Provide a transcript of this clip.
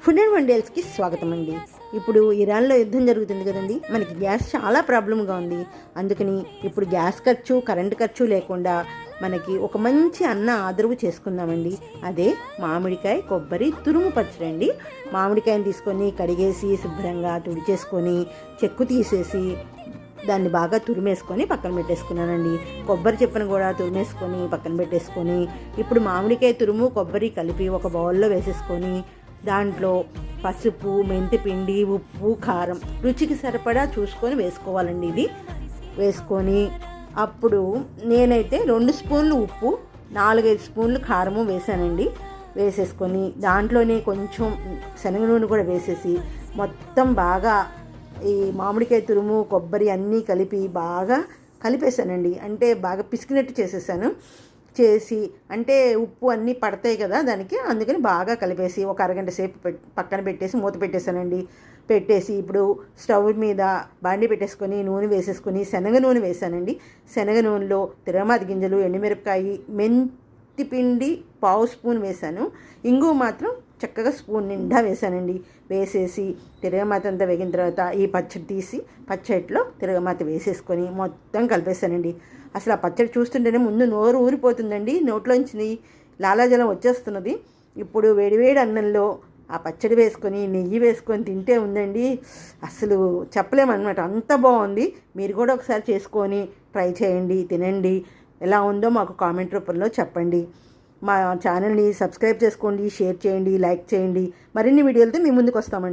Food and వండర్స్కి స్వాగతం అండి. ఇప్పుడు ఇరాన్లో యుద్ధం జరుగుతుంది కదండి, మనకి గ్యాస్ చాలా ప్రాబ్లంగా ఉంది. అందుకని ఇప్పుడు గ్యాస్ ఖర్చు, కరెంటు ఖర్చు లేకుండా మనకి ఒక మంచి అన్న ఆదరవు చేసుకుందామండి. అదే మామిడికాయ కొబ్బరి తురుము పచ్చడి అండి. మామిడికాయని తీసుకొని కడిగేసి శుభ్రంగా తుడిచేసుకొని చెక్కు తీసేసి దాన్ని బాగా తురిమేసుకొని పక్కన పెట్టేసుకున్నానండి. కొబ్బరి చెప్పును కూడా తురిమేసుకొని పక్కన పెట్టేసుకొని ఇప్పుడు మామిడికాయ తురుము కొబ్బరి కలిపి ఒక బౌల్లో వేసేసుకొని దాంట్లో పసుపు, మెంతిపిండి, ఉప్పు, కారం రుచికి సరిపడా చూసుకొని వేసుకోవాలండి. ఇది వేసుకొని అప్పుడు నేనైతే 2 స్పూన్లు ఉప్పు, 4-5 స్పూన్లు కారము వేసానండి. వేసేసుకొని దాంట్లోనే కొంచెం శనగ నూనె కూడా వేసేసి మొత్తం బాగా ఈ మామిడికాయ తురుము కొబ్బరి అన్నీ కలిపి బాగా కలిపేసానండి. అంటే బాగా పిసికినట్టు చేసేసాను. చేసి అంటే ఉప్పు అన్నీ పడతాయి కదా దానికి, అందుకని బాగా కలిపేసి ఒక అరగంట సేపు పక్కన పెట్టేసి మూత పెట్టేశానండి. పెట్టేసి ఇప్పుడు స్టవ్ మీద బాండి పెట్టేసుకొని నూనె వేసేసుకొని శనగ నూనె వేసానండి. శనగ నూనెలో తిరగమాత గింజలు, ఎండుమిరపకాయ, మెంతి పిండి 1/2 స్పూన్ వేసాను. ఇంగువ మాత్రం చక్కగా స్పూన్ నిండా వేసానండి. వేసేసి తిరగమాత అంతా వేగిన తర్వాత ఈ పచ్చడి తీసి పచ్చడిలో తిరగమాత వేసేసుకొని మొత్తం కలిపేసానండి. అసలు ఆ పచ్చడి చూస్తుంటేనే ముందు నోరు ఊరిపోతుందండి, నోట్లోంచి లాలాజలం వచ్చేస్తున్నది. ఇప్పుడు వేడివేడి అన్నంలో ఆ పచ్చడి వేసుకొని నెయ్యి వేసుకొని తింటే ఉందండి, అసలు చెప్పలేమన్నమాట, అంత బాగుంది. మీరు కూడా ఒకసారి చేసుకొని ట్రై చేయండి, తినండి. ఎలా ఉందో మాకు కామెంట్ రూపంలో చెప్పండి. మా ఛానల్ని సబ్స్క్రైబ్ చేసుకోండి, షేర్ చేయండి, లైక్ చేయండి. మరిన్ని వీడియోలతో మీ ముందుకు వస్తామండి.